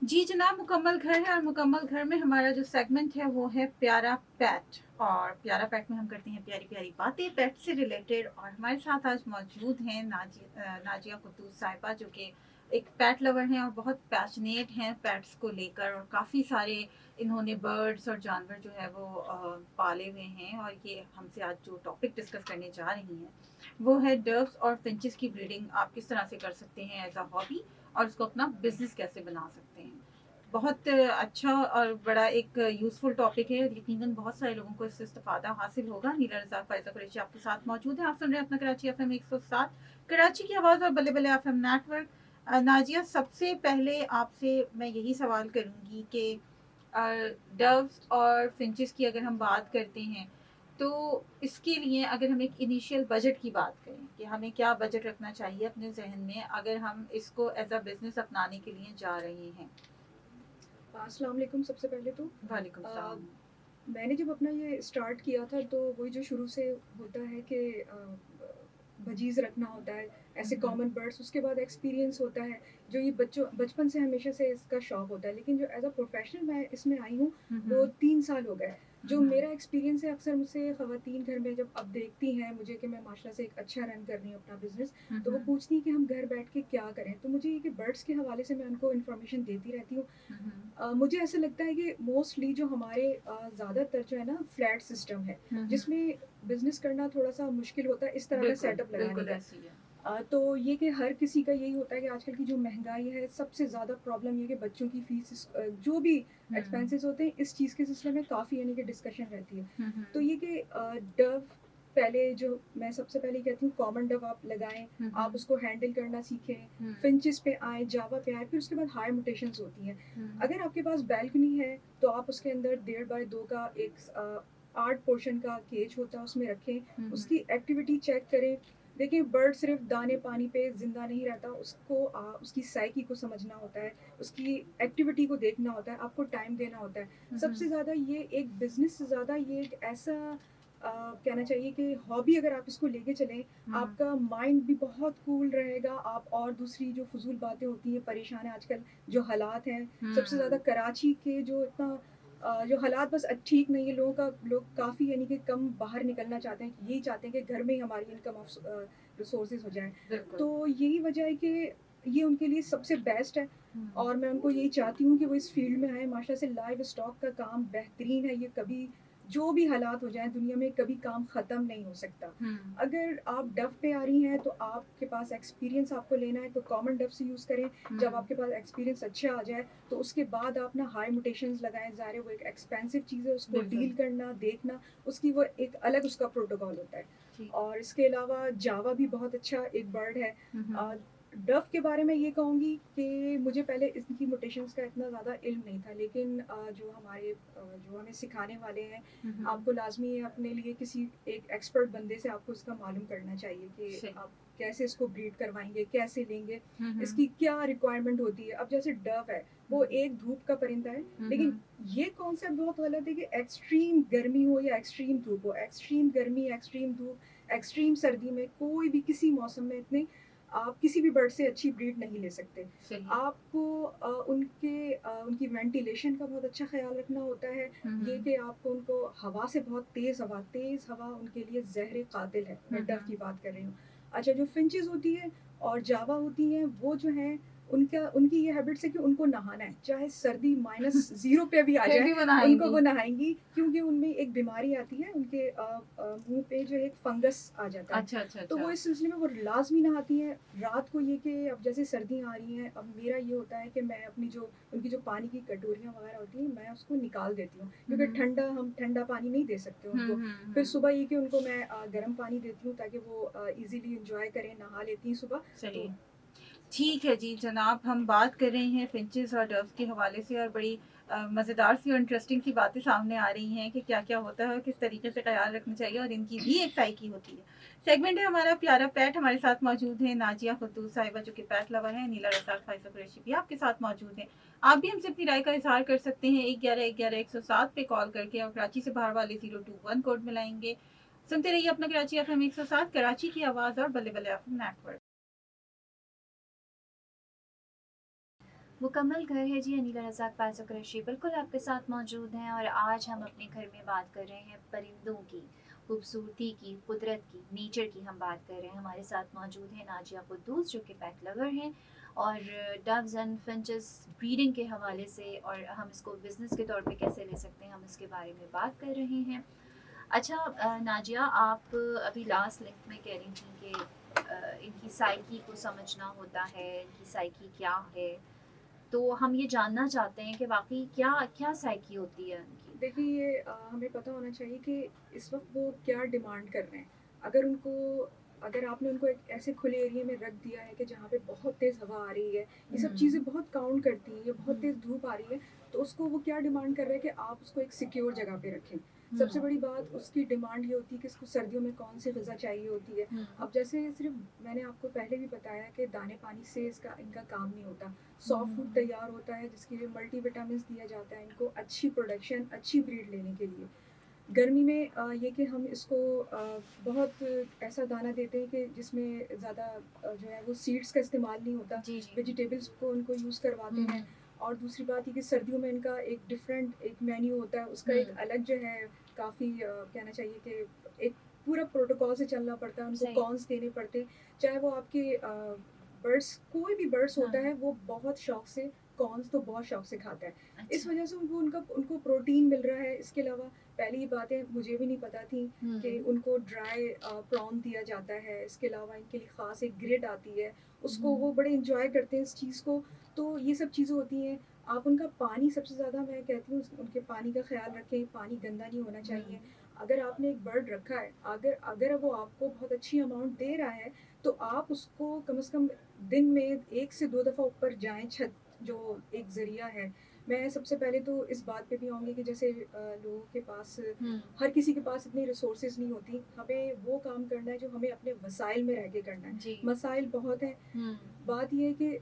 जी जनाब, मुकम्मल घर है और मुकम्मल घर में हमारा जो सेगमेंट है वो है प्यारा पेट। और प्यारा पेट में हम करते हैं प्यारी प्यारी बातें पेट से रिलेटेड। और हमारे साथ आज मौजूद हैं नाजिया कुद्दूस साहिबा, जो कि एक पेट लवर हैं और बहुत पैशनेट हैं पेट्स को लेकर। और काफ़ी सारे इन्होंने बर्ड्स और जानवर जो है वो पाले हुए हैं। और ये हमसे आज जो टॉपिक डिस्कस करने जा रही हैं वो है डव्स और फिंचेस की ब्रीडिंग आप किस तरह से कर सकते हैं एज अ हॉबी, और उसको अपना बिजनेस कैसे बना सकते हैं। बहुत अच्छा और बड़ा एक यूज़फुल टॉपिक है और यकीनन बहुत सारे लोगों को इससे इस्तेफ़ादा हासिल होगा। नीला रज़ाक फ़ायज़ा कुरैशी आपके साथ मौजूद है। आप सुन रहे हैं अपना कराची एफ़एम 107, कराची की आवाज़ और बल्ले बल्ले एफ़एम नेटवर्क। नाजिया, सबसे पहले आपसे मैं यही सवाल करूँगी कि डव्स और फिंचेस की अगर हम बात करते हैं, तो इसके लिए अगर हम एक इनिशियल बजट की बात करें कि हमें क्या बजट रखना चाहिए अपने ज़हन में अगर हम इसको एज़ अ बिज़नेस अपनाने के लिए जा रहे हैं। अस्सलाम वालेकुम। सबसे पहले तो वालेकुम अ, सलाम। मैंने जब अपना ये स्टार्ट किया था तो वही जो शुरू से होता है कि भजीज़ रखना होता है, ऐसे हम्म, कॉमन बर्ड्स, उसके बाद एक्सपीरियंस होता है, जो ये बच्चों बचपन से हमेशा से इसका शौक होता है। लेकिन जो एज़ अ प्रोफ़ेशनल मैं इसमें आई हूँ, वो हम्म, 3 साल हो गए। जो हम्म, मेरा एक्सपीरियंस है, अक्सर मुझसे ख़वातीन घर में जब अब देखती हैं मुझे कि मैं माशाल्लाह से एक अच्छा रन कर रही हूँ अपना बिज़नेस, तो वो हम्म, पूछती हैं कि हम घर बैठ के क्या करें? तो मुझे ये कि बर्ड्स के हवाले से मैं उनको इन्फॉर्मेशन देती रहती हूँ। हम्म, मुझे ऐसा लगता है कि मोस्टली जो हमारे ज़्यादातर जो है ना फ्लैट सिस्टम है, हम्म, जिसमें बिज़नेस करना थोड़ा-सा मुश्किल होता है इस तरह का बिल्कुल सेटअप लगाने बिल्कुल का। ऐसी है। तो ये कि हर किसी का यही होता है कि आजकल की जो महँगाई है, सबसे ज़्यादा प्रॉब्लम ये है कि बच्चों की जो भी हम्म, एक्सपेंसेस होते हैं, इस चीज़ के सिलसिले में काफ़ी यानी कि डिस्कशन रहती है। हम्म, तो ये कि डव पहले जो मैं सबसे पहले कहती हूँ कॉमन डव आप लगाएँ, आप हम्म, उसको हैंडल करना सीखें, हम्म, फिंचेस पे आएँ, जावा पे आएँ, फिर उसके बाद हायर म्यूटेशंस होती हैं। हम्म, अगर आपके पास बालकनी है, तो आप उसके अंदर 1.5 बाय 2 का एक आर्ट पोर्शन का केज होता है, उसमें रखें, हम्म, उसकी एक्टिविटी चेक करें। देखिए बर्ड सिर्फ दाने पानी पे ज़िंदा नहीं रहता, उसको उसकी साइकी को समझना होता है, उसकी एक्टिविटी को देखना होता है, आपको टाइम देना होता है। हम्म, सबसे ज़्यादा ये एक बिज़नेस से ज़्यादा ये एक ऐसा कहना चाहिए कि हॉबी अगर आप इसको लेके चलें, हम्म, आपका माइंड भी बहुत कूल रहेगा, आप और दूसरी जो फ़ुज़ूल बातें होती हैं, परेशान है आजकल जो हालात हैं, सबसे ज़्यादा हम्म, कराची के जो इतना जो हालात बस ठीक नहीं है, लोग काफ़ी यानी कि कम बाहर निकलना चाहते हैं, यही चाहते हैं कि घर में ही हमारी इनकम रिसोर्सेज़ हो जाएँ। बिल्कुल। तो यही वजह है कि ये उनके लिए सबसे बेस्ट है हम्म, और मैं उनको यही चाहती हूँ कि वो इस फ़ील्ड में आएँ। माशाल्लाह से लाइव स्टॉक का काम बेहतरीन है, ये कभी जो भी हालात हो जाएँ दुनिया में कभी काम ख़त्म नहीं हो सकता। हम्म, अगर आप डव पे आ रही हैं तो आपके पास एक्सपीरियंस आपको लेना है तो कॉमन डव से यूज़ करें। जब हम्म, आपके पास एक्सपीरियंस अच्छा आ जाए तो उसके बाद आप ना हाई म्यूटेशंस लगाएँ। ज़ाहिर है वो एक एक्सपेंसिव चीज़ है, उसको बिल्कुल। डील करना, देखना, उसकी वो एक अलग उसका प्रोटोकॉल होता है। ठीक। और इसके अलावा जावा भी बहुत अच्छा एक बर्ड है। हम्म, अ, डव के बारे में ये कहूँगी कि मुझे पहले इनकी म्यूटेशंस का इतना ज़्यादा इल्म नहीं था, लेकिन जो हमारे जो हमें सिखाने वाले हैं, हम्म, आपको लाज़मी है अपने लिए किसी एक एक्सपर्ट बंदे से आपको इसका मालूम करना चाहिए कि सही। आप कैसे इसको ब्रीड करवाएँगे, कैसे लेंगे, हम्म, इसकी क्या रिक्वायरमेंट होती है। अब जैसे डव है, वो हम्म, एक धूप का परिंदा है, लेकिन हम्म, ये कॉन्सेप्ट बहुत गलत है कि एक्सट्रीम गर्मी हो या एक्सट्रीम धूप हो, एक्सट्रीम गर्मी, एक्सट्रीम धूप, एक्सट्रीम सर्दी में कोई भी किसी मौसम में इतने आप किसी भी बर्ड से अच्छी ब्रीड नहीं ले सकते। सही है। आपको उनकी वेंटिलेशन का बहुत अच्छा ख़्याल रखना होता है। ये हम्म, कि आपको उनको हवा से बहुत तेज़ हवा उनके लिए ज़हर कातिल है। मैं डव हम्म, की बात कर रही हूँ। अच्छा जो फिंचेस होती है और जावा होती हैं, वो जो हैं उनका उनकी ये हैबिट्स है कि उनको नहाना है। चाहे सर्दी -0 पे भी आ फिर जाए, भी उनको बनाएंगी। वो नहाएँगी क्योंकि उनमें एक बीमारी आती है, उनके मुँह पे जो है एक फंगस आ जाता है। अच्छा अच्छा तो अच्छा। वो इस सिलसिले में वो लाज़मी नहाती हैं। रात को ये कि अब जैसे सर्दियाँ आ रही हैं, अब मेरा ये होता है कि मैं अपनी जो उनकी जो पानी की कटोरियाँ वगैरह होती हैं, मैं उसको निकाल देती हूँ, क्योंकि हम्म, हम ठंडा पानी नहीं दे सकते उनको। फिर हम्म, सुबह ये कि उनको मैं गर्म पानी देती हूँ ताकि वो ईज़िली एन्जॉय करें, नहा लेती हैं सुबह। सही तो है। ठीक है जी जनाब, हम बात कर रहे हैं फिंचेस और डव्स के हवाले से, और बड़ी मज़ेदार सी और इंटरेस्टिंग सी बातें सामने आ रही हैं कि क्या क्या होता है और किस तरीके से ख्याल रखना चाहिए, और इनकी भी एक साइकी होती है। सेगमेंट है हमारा प्यारा पेट। हमारे साथ मौजूद है नाजिया कुद्दूस साहिबा, जो कि पेट लवर है। नीला रज़ाक फ़ाइज़ा कुरैशी भी आपके साथ मौजूद है। आप भी हमसे अपनी राय का इजहार कर सकते हैं 111-111-107 पे कॉल करके, और कराची से बाहर वाले 021 कोड मिलाएंगे। सुनते रहिए अपना कराची एफ एम 107, कराची की आवाज़ और बल्ले बल्ले एफ एम नेटवर्क। मुकम्मल घर है जी, अनीला रज़ाक पाज़ क़ुरैशी बिल्कुल आपके साथ मौजूद हैं और आज हम अपने घर में बात कर रहे हैं परिंदों की, खूबसूरती की, कुदरत की, नेचर की हम बात कर रहे हैं। हमारे साथ मौजूद हैं नाजिया कुद्दूस जो कि पेट लवर हैं और डव्स एंड फिंचेस ब्रीडिंग के हवाले से और हम इसको बिज़नेस के तौर पे कैसे ले सकते हैं, हम इसके बारे में बात कर रहे हैं। अच्छा नाजिया आप अभी लास्ट लिंक में कह रही थी कि इनकी साइकी को समझना होता है, इनकी साइकी क्या है? तो हम ये जानना चाहते हैं कि वाक़ई क्या क्या साइकी होती है उनकी? देखिए ये हमें पता होना चाहिए कि इस वक़्त वो क्या डिमांड कर रहे हैं। अगर उनको अगर आपने उनको एक ऐसे खुले एरिया में रख दिया है कि जहाँ पे बहुत तेज़ हवा आ रही है, ये सब चीज़ें हुँ, बहुत काउंट करती हैं, ये बहुत हुँ, तेज़ धूप आ रही है, तो उसको वो क्या डिमांड कर रहे हैं कि आप उसको एक सिक्योर जगह पे रखें। हुँ, सबसे बड़ी बात उसकी डिमांड ये होती है कि इसको सर्दियों में कौन-सी ग़िज़ा चाहिए होती है। हुँ, अब जैसे सिर्फ़ मैंने आपको पहले भी बताया कि दाने-पानी से इसका इनका काम नहीं होता। सॉफ्ट फूड हुँ, तैयार होता है जिसके लिए मल्टीविटामिन्स दिया जाता है इनको अच्छी प्रोडक्शन, अच्छी ब्रीड लेने के लिए। गर्मी में ये कि हम इसको बहुत ऐसा दाना देते हैं कि जिसमें ज़्यादा जो है वो सीड्स का इस्तेमाल नहीं होता, जी, जी। वेजिटेबल्स को उनको यूज़ करवाते हुँ, हैं। हुँ, और दूसरी बात ये कि सर्दियों में इनका एक डिफरेंट एक मेन्यू होता है, उसका एक हुँ, अलग जो है काफ़ी कहना चाहिए कि एक पूरा प्रोटोकॉल से चलना पड़ता है, उनको सही है। कॉर्न्स देने पड़ते हैं। चाहे वो आपके बर्ड्स कोई भी बर्ड्स हाँ, होता है वो बहुत शौक से कॉर्न्स तो बहुत शौक से खाता है। इस अच्छा। वजह से उनको प्रोटीन मिल रहा है। इसके अलावा पहली बातें मुझे भी नहीं पता थी कि हुँ, उनको ड्राई प्रॉन दिया जाता है। इसके अलावा इनके लिए ख़ास एक ग्रिड आती है, उसको हुँ, वो बड़े एन्जॉय करते हैं इस चीज़ को। तो ये सब चीज़ें होती हैं। आप उनका पानी सबसे ज़्यादा मैं कहती हूँ उनके पानी का ख़्याल रखें, पानी गंदा नहीं होना हुँ, चाहिए। अगर आपने एक बर्ड रखा है, अगर अगर वो आपको बहुत अच्छी अमाउंट दे रहा है, तो आप उसको कम से कम दिन में 1 से 2 दफ़ा ऊपर जाएँ छत जो एक ज़रिया है। मैं सबसे पहले तो इस बात पे भी आऊँगी कि जैसे लोगों के पास हुँ, हर किसी के पास इतनी रिसोर्सेज़ नहीं होती। हमें वो काम करना है जो हमें अपने वसाइल में रह के करना है। जी। मसाइल बहुत हैं। हुँ, बात ये है कि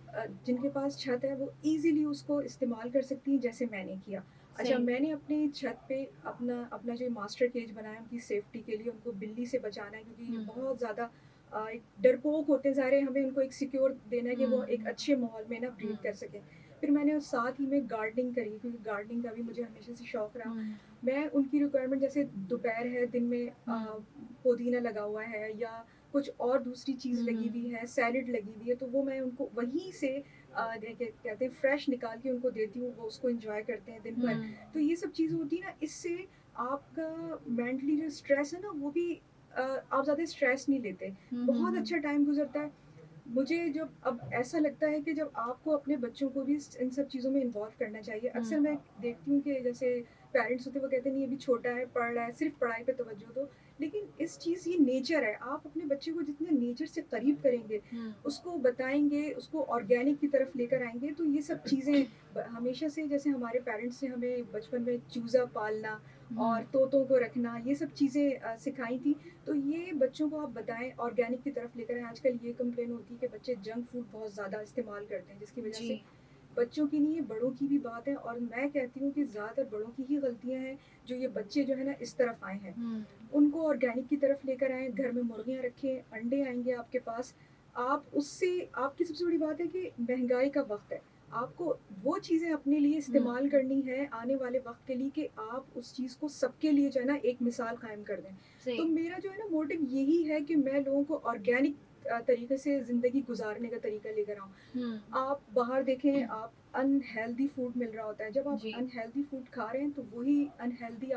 जिनके पास छत है वो ईज़िली उसको इस्तेमाल कर सकती हैं जैसे मैंने किया। अच्छा सही। मैंने अपनी छत पे अपना अपना जो मास्टर केज बनाया उनकी सेफ्टी के लिए उनको बिल्ली से बचाना है क्योंकि ये हुँ, बहुत ज़्यादा एक डरपोक होते हैं ज़ाहिर है हमें उनको एक सिक्योर देना है कि हुँ, वो एक हुँ, अच्छे माहौल में ना हुँ, ब्रीड कर सकें। फिर मैंने उस साथ ही में गार्डनिंग करी क्योंकि गार्डनिंग का भी मुझे हमेशा से शौक रहा। हुँ, मैं उनकी रिक्वायरमेंट जैसे दोपहर है, दिन में हुँ, पुदीना लगा हुआ है या कुछ और दूसरी चीज़ लगी हुँ, हुई है, सैलेड लगी हुई है, तो वो मैं उनको वहीं से कहते हैं फ्रेश निकाल के उनको देती हूँ, वो उसको एन्जॉय करते हैं दिन भर। हुँ, तो ये सब चीज़ें होती हैं ना, इससे आपका मेंटली जो स्ट्रेस है ना, वो भी आप ज़्यादा स्ट्रेस नहीं लेते। हुँ, हुँ, बहुत हुँ, अच्छा टाइम गुज़रता है। मुझे जब अब ऐसा लगता है कि जब आपको अपने बच्चों को भी इन सब चीज़ों में इन्वॉल्व करना चाहिए। हुँ, अक्सर मैं देखती हूँ कि जैसे पेरेंट्स होते हैं वो कहते हैं नहीं अभी छोटा है, पढ़ रहा है, सिर्फ़ पढ़ाई पे तवज्जो दो। लेकिन इस चीज़ ये नेचर है, आप अपने बच्चे को जितने नेचर से करीब करेंगे, हुँ, उसको बताएँगे, उसको ऑर्गेनिक की तरफ लेकर आएँगे तो ये सब चीज़ें हमेशा से जैसे हमारे पेरेंट्स ने हमें बचपन में चूज़ा पालना हुँ, और तोतों को रखना, ये सब चीज़ें सिखाई थी। तो ये बच्चों को आप बताएँ ऑर्गेनिक की तरफ लेकर आएँ। आजकल ये कंप्लेन होती है कि बच्चे जंक फूड बहुत ज़्यादा इस्तेमाल करते हैं जिसकी वज़ह जी। से बच्चों की नहीं ये बड़ों की भी बात है और मैं कहती हूँ कि ज़्यादातर बड़ों की ही गलतियाँ हैं जो ये बच्चे जो है ना इस तरफ आए हैं। हुँ, उनको ऑर्गेनिक की तरफ लेकर आएँ, घर में मुर्गियाँ रखें, अंडे आएँगे आपके पास। आप उससे आपकी सबसे बड़ी बात है कि महँगाई का वक़्त है। आपको वो चीज़ें अपने लिए इस्तेमाल हुँ, करनी है आने वाले वक़्त के लिए कि आप उस चीज़ को सबके लिए जो है ना एक मिसाल कायम कर दें। तो सही। मेरा जो है ना मोटिव यही है कि मैं लोगों को ऑर्गेनिक तरीके से ज़िंदगी गुज़ारने का तरीका लेकर आऊँ। हुँ, आप बाहर देखें, आप अनहेल्दी फूड मिल रहा होता है। जब आप जी। अनहेल्दी फूड खा रहे हैं, तो वही अनहेल्दी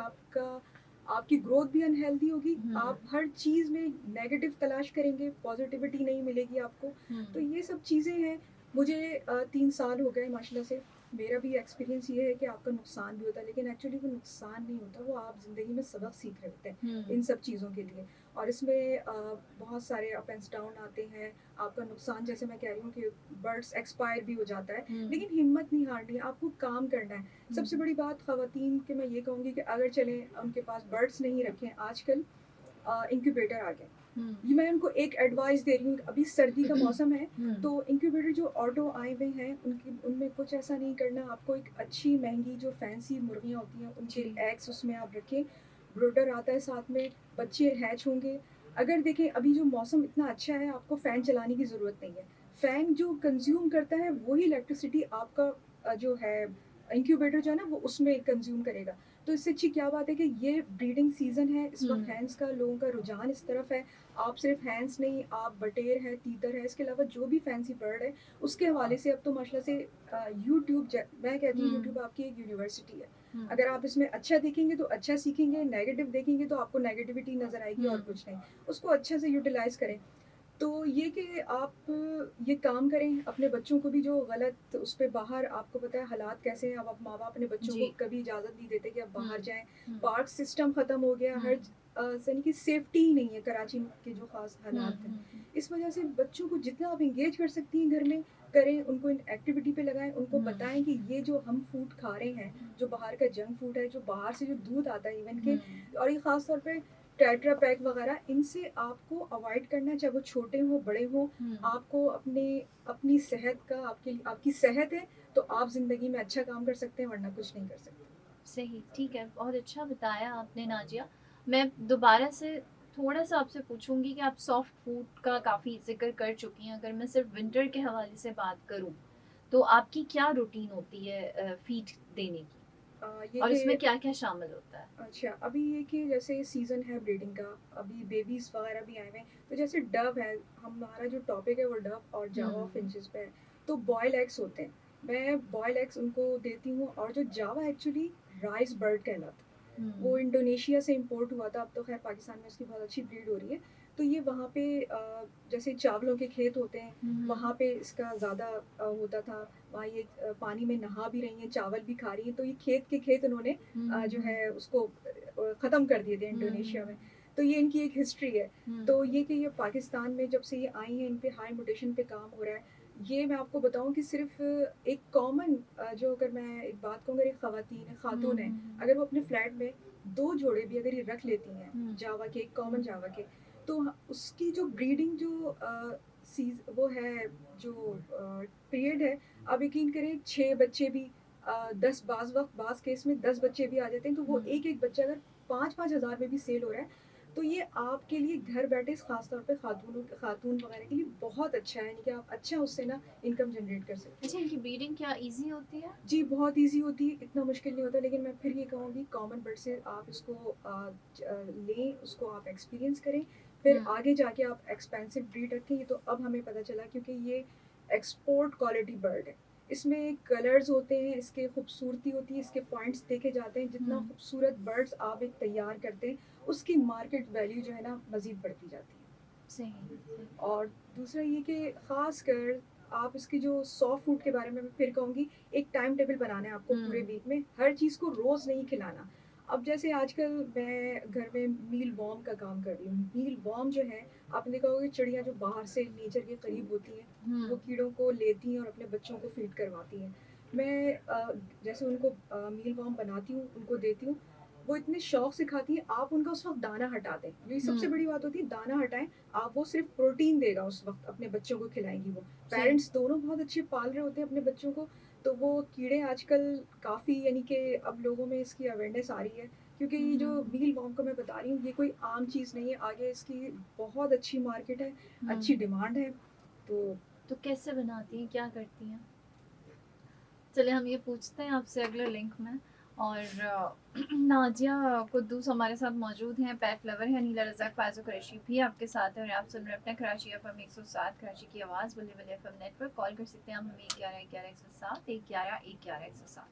आपकी ग्रोथ भी अनहेल्दी होगी। हुँ, आप हर चीज़ में नेगेटिव तलाश करेंगे, पॉज़िटिविटी नहीं मिलेगी आपको। हुँ, तो ये सब चीज़ें हैं। मुझे 3 साल हो गए माशाल्लाह से। मेरा भी एक्सपीरियंस ये है कि आपका नुकसान भी होता है, लेकिन एक्चुअली वो नुकसान नहीं होता, वो आप ज़िंदगी में सबक सीख रहे होते हैं, हुँ, इन सब चीज़ों के लिए। और इसमें बहुत सारे अप एंड्स डाउन आते हैं। आपका नुकसान जैसे मैं कह रही हूँ कि बर्ड्स एक्सपायर भी हो जाता है, हुँ, लेकिन हिम्मत नहीं हारनी है, आपको काम करना है। हुँ, सबसे बड़ी बात ख़वातीन के मैं ये कहूँगी कि अगर चलें उनके पास बर्ड्स नहीं रखें, आजकल इंक्यूबेटर आ गए। हुँ, ये मैं उनको एक एडवाइस दे रही हूँ, अभी सर्दी का मौसम है, हुँ, तो इंक्यूबेटर जो ऑटो आए हुए हैं, उनकी उनमें कुछ ऐसा नहीं करना, आपको एक अच्छी महँगी जो फैंसी मुर्गियाँ होती हैं, उनके जी। एग्स उसमें आप रखें, ब्रूडर आता है साथ में, बच्चे हैच होंगे। अगर देखें अभी जो मौसम इतना अच्छा है, आपको फ़ैन चलाने की ज़रूरत नहीं है। फ़ैन जो कंज़्यूम करता है वही इलेक्ट्रिसिटी आपका जो है इंक्यूबेटर जो है ना वो उसमें कंज़्यूम करेगा। तो इससे अच्छी क्या बात है कि ये ब्रीडिंग सीज़न है, इस वक़्त हुँ। हैंस का लोगों का रुझान इस तरफ है। आप सिर्फ़ हैंस नहीं, आप बटेर है, तीतर है, इसके अलावा जो भी फैंसी बर्ड है, उसके हवाले से अब तो माशाल्लाह से यूट्यूब ज मैं कहती हूँ हुँ, यूट्यूब आपकी एक यूनिवर्सिटी है। हुँ, अगर आप इसमें अच्छा देखेंगे तो अच्छा सीखेंगे, नेगेटिव देखेंगे तो आपको नेगेटिविटी नज़र आएगी और हुँ, कुछ नहीं। उसको अच्छे से यूटिलाइज़ करें। तो ये कि आप ये काम करें, अपने बच्चों को भी जो गलत उस पे बाहर आपको पता है हालात कैसे हैं, अब आप माँ-बाप अपने बच्चों को जी। कभी इजाज़त नहीं देते कि आप हुँ, बाहर जाएँ। हुँ, पार्क सिस्टम ख़त्म हो गया, हुँ, हर यानी कि सेफ्टी ही नहीं है कराची के जो ख़ास हुँ, हालात हैं। हुँ, इस वजह से बच्चों को जितना आप एंगेज कर सकती हैं घर में, करें, उनको इन एक्टिविटी पे लगाएँ, उनको हुँ, बताएँ कि ये जो हम फूड खा रहे हैं, जो बाहर का जंक फूड है, जो बाहर से जो दूध आता है इवन के हुँ, और ये ख़ास तौर पे टेट्रा पैक वगैरह इनसे आपको अवॉइड करना है, चाहे वो छोटे हों, बड़े हों। हुँ। आपको अपनी सेहत का आपकी सेहत है, तो आप ज़िंदगी में अच्छा काम कर सकते हैं, वरना कुछ नहीं कर सकते। सही, ठीक है, बहुत अच्छा बताया आपने नाजिया। मैं दोबारा से थोड़ा-सा आपसे पूछूँगी कि आप सॉफ्ट फूड का काफ़ी ज़िक्र कर चुकी हैं। अगर मैं सिर्फ़ विंटर के हवाले से बात करूँ, तो आपकी क्या रूटीन होती है फ़ीड देने की? ये और कि इसमें क्या-क्या शामिल होता है? अच्छा, अभी ये कि जैसे सीज़न है ब्रीडिंग का, अभी बेबीज़ वगैरह भी आए हुए हैं, तो जैसे डव है, हमारा जो टॉपिक है वो डव और जावा हुँ, फिंचेस पे है, तो बॉयल एग्स होते हैं। मैं बॉयल एग्स उनको देती हूँ और जो जावा एक्चुअली राइस बर्ड कहलाता है। वो हुँ, इंडोनेशिया से इम्पोर्ट हुआ था, अब तो ख़ैर पाकिस्तान में इसकी बहुत अच्छी ब्रीड हो रही है। तो ये वहाँ पे जैसे चावलों के खेत होते हैं, हुँ, वहाँ हुँ, पे इसका ज़्यादा होता था। वहाँ ये पानी में नहा भी रही हैं, चावल भी खा रही हैं, तो ये खेत के खेत उन्होंने हुँ, जो हुँ, है उसको ख़त्म कर दिए थे हुँ, इंडोनेशिया में। हुँ, तो ये इनकी एक हिस्ट्री है। हुँ, तो ये कि ये पाकिस्तान में जब से ये आई हैं, इन पे हाई म्यूटेशन पे काम हो रहा है। ये मैं आपको बताऊँ कि सिर्फ़ एक कॉमन जो अगर मैं एक बात कहूँ, अगर एक हुँ, खातून है, हुँ, अगर वो अपने फ्लैट में 2 जोड़े भी अगर ये रख लेती हैं, हुँ, जावा के, हुँ, कॉमन जावा के, तो उसकी जो ब्रीडिंग जो वो है, जो पीरियड है, आप यकीन करें 6 बच्चे भी 10 बाज़ केस में 10 बच्चे भी आ जाते हैं, तो वो हुँ, एक-एक बच्चा अगर 5-5 हज़ार में भी सेल हो रहा है, तो ये आपके लिए घर बैठे ख़ास तौर पे खातून वगैरह के लिए बहुत अच्छा है, यानी कि आप अच्छा उससे ना इनकम जनरेट कर सकती अच्छा, हैं। इनकी ब्रीडिंग क्या ईज़ी होती है? जी, बहुत ईज़ी होती है, इतना मुश्किल नहीं होता, लेकिन मैं फिर ये कहूँगी कॉमन बर्ड से आप इसको लें, उसको आप एक्सपीरियंस करें, फिर हुँ, आगे जाके आप एक्सपेंसिव ब्रीड रखें, ये तो अब हमें पता चला क्योंकि ये एक्सपोर्ट क्वालिटी बर्ड है। इसमें कलर्स होते हैं, इसकी खूबसूरती होती है, इसके पॉइंट्स देखे जाते हैं, जितना हुँ, खूबसूरत बर्ड्स आप एक तैयार करते हैं, उसकी मार्केट वैल्यू जो है ना मज़ीद बढ़ती जाती है। सही, सही। और दूसरा ये कि ख़ासकर आप इसकी जो सॉफ्ट फूड के बारे में मैं फिर कहूँगी, एक टाइम टेबल बनाना है आपको पूरे हुँ, वीक में, हर चीज़ को रोज़ नहीं खिलाना। अब जैसे आजकल मैं घर में मील वॉर्म का काम कर रही हूँ। मील वॉर्म जो है, आपने देखा होगा चिड़िया जो बाहर से नेचर के करीब होती हैं, हुँ, वो कीड़ों को लेती हैं और अपने बच्चों को फ़ीड करवाती हैं। मैं जैसे उनको मील वॉर्म बनाती हूँ, उनको देती हूँ, वो इतने शौक से खाती हैं, आप उनका उस वक़्त दाना हटा दें। ये सबसे हुँ, बड़ी बात होती है, दाना हटाएँ, आप वो सिर्फ़ प्रोटीन देगा उस वक़्त, अपने बच्चों को खिलाएँगी वो। सही। पेरेंट्स दोनों बहुत अच्छे पाल रहे होते हैं अपने बच्चों को, तो वो कीड़े आजकल काफ़ी यानी कि अब लोगों में इसकी अवेयरनेस आ रही है, क्योंकि हुँ, ये हुँ, जो हुँ, मील वॉर्म का मैं बता रही हूँ, ये कोई आम चीज़ नहीं है, आगे इसकी बहुत अच्छी मार्केट है, हुँ। अच्छी डिमांड है, तो तो कैसे बनाती हैं, क्या करती हैं? चलिए हम ये पूछते हैं आपसे अगले लिंक में। और नाजिया कुद्दूस हमारे साथ मौजूद हैं, पेट लवर हैं। नीला रज़ाक फ़ायज़ कुरैशी भी आपके साथ है और आप सुन रहे हैं अपने कराची एफएम 107 कराची की आवाज़ बल्ले बल्ले एफएम नेटवर्क। कॉल कर सकते हैं आप हमें 11 11 107 111 111 107।